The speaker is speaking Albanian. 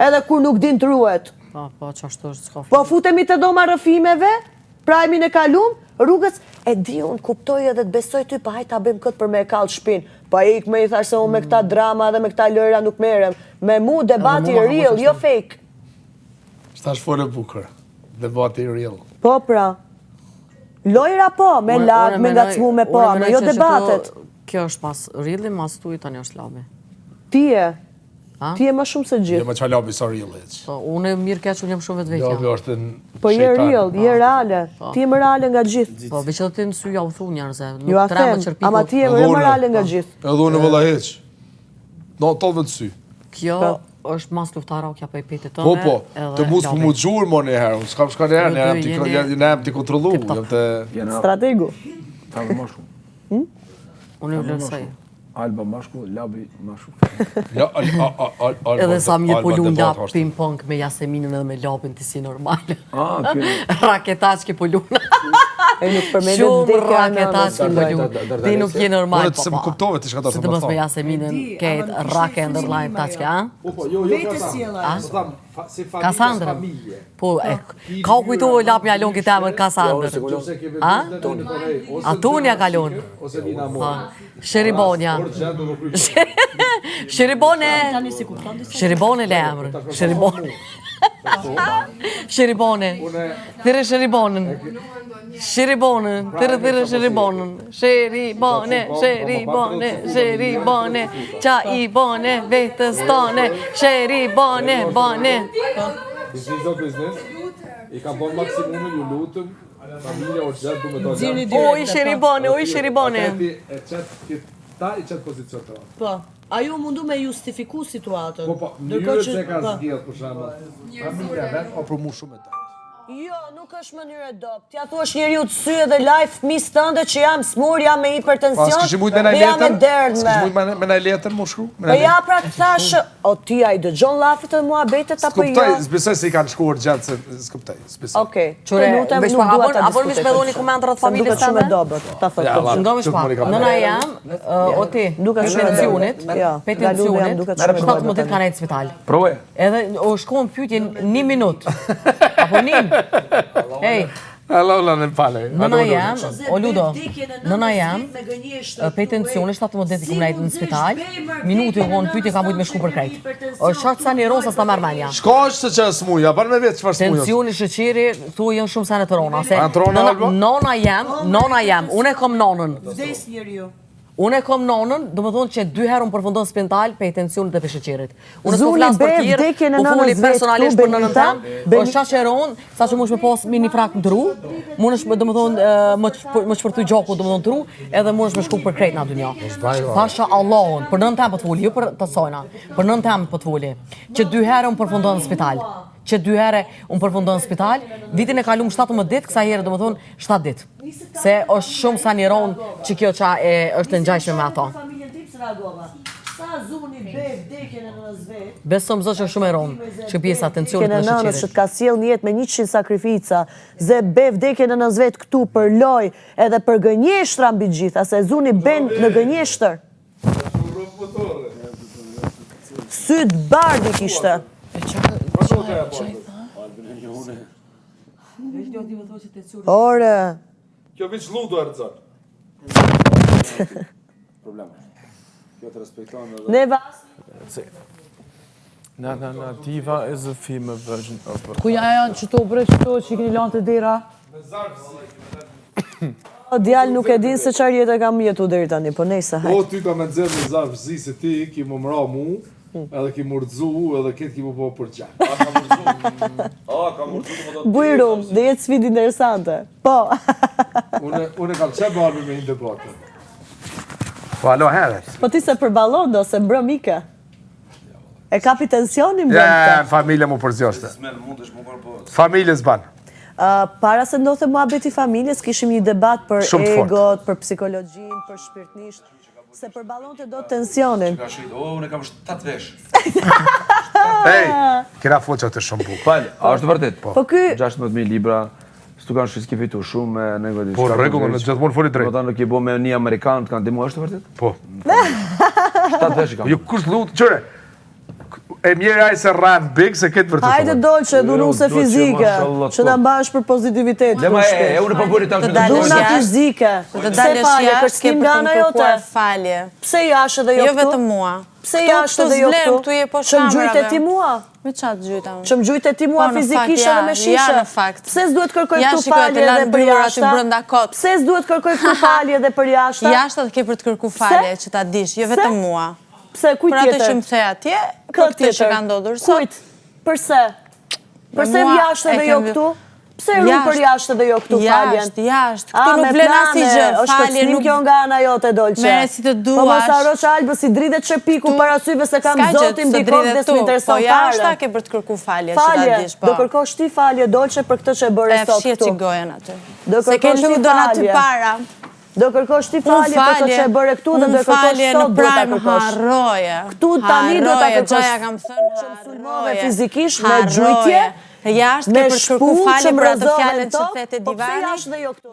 Edhe kur nuk din të ruhet. Po, qashtu është s'ka. Po futemi të doma rrëfimeve, prajmin e kalum, rrugës, e di unë kuptoj edhe të besoj ty, pa hajta bëjmë këtë për me e kallë shpinë. Pa ik me i thash se unë me këta drama dhe me këta lojra nuk merem. Me mu debati real, jo fake. Shtash fore bukur, debati real. Po pra, lojra po, me lak, me ngacmu me po, me jo debatet. Kjo është pas reali, mas tu i tani është labi. Ti e më shumë se gjithë. Jo më qa labi sa real heq. Unë e mirë keq, unë jam shumë vetë vekja. Labi është në Po je real, je reale. Ti e më reale nga gjithë. Po, veç edhe ti në sy ja u thu njerëze. Jo a them, ama ti e më reale nga gjithë. Edhe unë vëlla heq. No, tolve të sy. Kjo është mas luftara o kja për i petit Po, tëme. të mus për mu gjurë mo njëherë. Unë s'kam shka njëherë, në jam t'i kontrolu. Strategu. Unë e vlerësaj. Alba mashku, labi mashku. Edhe sa mje polu lap ping-pong me Jaseminën edhe me lapin të si normal. Raketaç ke polu. E nuk përmendet Shumë vdekja raketaç ke polu. Ti nuk je normal, Unë se më kuptove ti shka ta Se të të më mos me thonë. Jaseminën ketë rake ndërlajnë taçke, a? Vete sjella. Kasandrën. Po, ka u kujtu lap një alon këtë emër Kasandrën. A? Atunja kalon. Sheribonja. Sheribone. Sheribone le emër. Sheribone. Sheribone. Thire Sheribonën. Sheribonën. Thire Sheribonën. Sheribone. Sheribone. Sheribone. Qa i bone vetës tone. Sheribone. Bone. I ka bon maksimumin, ju lutëm, familja o gjatë du me do gjatë. Oj, Sheribone, oj, Sheribone. E qëtë ta i qëtë pozicion të ratë. Po, ajo mundu me justifiku situatën. Po, njërët se ka zgjedhë për shama. Familja vet, o për mu shumë e ta. Jo, nuk është mënyrë e dopt. Tja thu është njeriu të sy edhe live fëmisë tënde që jam smur, jam me hipertension, S'kish mujt me naj jam me letër? derdhme. S'kish mujt me naj letër mu shkru? Po ja pra të thashë, o ti a i dëgjon lafët e mua betet apo jo? S'kuptoj, s'besoj se i kanë shkuar gjatë se s'kuptoj, s'besoj. Okej, Qure, lutem, veç nuk pa, dua ta apo më shpedhoni komentarët familjes tënde? Duket shumë e tënde? dobët, ta thotë. Ndo më shpa, nëna jam, o ti, Duket shumë e pensionit, dobët. pensionit, duket shumë e 17 dobët. ka nejtë spital. Proje. Edhe o shkon pyetje 1 minut. Apo 1. Hej, Alla në pale. nëna jam, o Ludo, nëna jam, pe tensioni 17 i kum nejtë në spital, minuti u konë pyetje ka mujtë me shku për krejt. O shatë sa një rosa s'ta merë menja. Shko është se që smuja, ban me vetë qëfar smuja. Tensioni, shëqiri, tu jënë shumë sene të rona. Se A të rona, Alba? nona jam, unë e kom nonën. Vdes njeriu. Unë e kom nonën, do më thonë që 2 herë unë përfundon spital pe tensionit dhe pe shëqirit. Unë s'po Zuni flasë për be tjerë, vdekjen e po foli nënës vetë personalisht këtu, për nënën Benita, tem, o shaqeron, sa që mush me pas mini frak në tru, munesh me, do më thonë, më qëpërtu gjaku, do më thonë tru, edhe munesh me shku për krejt nga dynja. Pasha Allahun, për nënën tem për të foli, jo për të sojna, për nënën tem për të foli, që 2 herë unë përfundon në spital. Që 2 herë unë përfundon në spital, vitin e kalum 17 ditë, kësa herë do më thonë 7 ditë. Se është shumë sa një ronë që kjo qa është ngjajshme me ato. Familjen tim së reagova. Sa zuni be vdekjen e nënës vetë. Besom zot që është shumë e ronë, që pjesë atencionit Kene në nënës që shëqirit. t'ka sjell një jetë me 100 sakrifica, ze be vdekjen e nënës vetë këtu për loj edhe për gënjeshtra mbi gjitha, se zuni ben në gënjeshtër. Syt bardi kishte. Ore, Kjo veç ludo e rëzën. Problem. Kjo të respektojnë edhe. neva Diva is a female version of a... Kuja janë qëto bre qëto që i keni lanë të dera? djalë nuk e din se çfarë jetë kam jetu deri tani, po nejse hajt. O, ty ka me nxerë në zarfë zi se ti ki më mëra mu, edhe ki murdzu, edhe ketë ki më po për gjak. Ka murdzu. Bujrum, dhe jetë sfidë interesante. Po. Unë kam qe barbi me një debatë. Po alo herë. Po ti se përballon do se mbrëm ike. E kapi tensionin Ja, mbrëm. familja mu përzjoshte. Familjes ban. Para se ndodhte muhabeti familjes, kishim një debat për Shumë të egot, për psikologjinë, për shpirtnisht, se përballonte do tensionin. Unë kam 7 vesh. Ej, kena foqa të shumë bukë. Falë, a është vërtet? Po ky 16.000 libra, s'tu kanë shqiski fitu shumë me negativ. Po, në rregull, në gjithmonë foli drejt. Do ta nuk i bo me një Amerikanë të kanë dimu, është vërtet? Po. 7 vesh i kam. Jo, kush lutë, qëre, E mirë ai se rran big se këtë vërtet. Hajde dolçe, dhunuse fizike, që na mbash për pozitivitetin. Dhe ma unë po bëri tash me Dhuna fizike. Të dalësh jashtë ke për të kërkuar falje. Pse jashtë dhe jo Jo këtu? vetëm mua. Pse jashtë dhe jo këtu? Këtu je poshtë Që më gjujte kamerave. ti mua? Me çfarë gjyta unë? Që më gjujte ti mua Po, në fizikisht fakt, edhe me ja, shishe? ja, në fakt. Pse s'duhet kërkoj Ja, këtu shikoj, falje të lanë edhe për bryra aty jashta? brenda kot. Pse s'duhet kërkoj këtu falje edhe për jashta? Jashtë ke për të kërku falje, që ta dish, jo vetëm mua. Pse, kujt Për atë tjetër? që më the atje, për Këtë këtë që ka ndodhur sot. Kujt? Përse? Përse Mua jashtë e dhe jo kem- këtu? Pse rru për jashtë dhe jo këtu faljen? Jashtë. Këtu nuk vlen asnjë gjë. Është Falje kërcënim nuk kjo nga ana jote dolçe. Mere si të duash. Po mos harrosh Albë si dridhet çepiku para syve se kam Ska gjë, zotin të dikon dridhet dhe s'më intereson Po jashta fare. ke për të kërku falje, që ta Falje, dish, po. do kërkosh ti falje dolçe për këtë që e bëre E sot fshjet këtu. që gojen aty. Do Se ke kërkosh ti ludon aty falje. para. Do kërkosh ti falje për këtë që e bëre këtu dhe do kërkosh falje sot në do ta prime, kërkosh. harroje. Këtu tani do ta Harroje, kërkosh. Gjoja kam thënë, Që më sulmove harroje. fizikisht, me Harroje. gjujtje, Jashtë me ke për të kërku shpull që falje më për atë rëzohen fjalën që to, the te po pse divani. jashtë dhe jo këtu?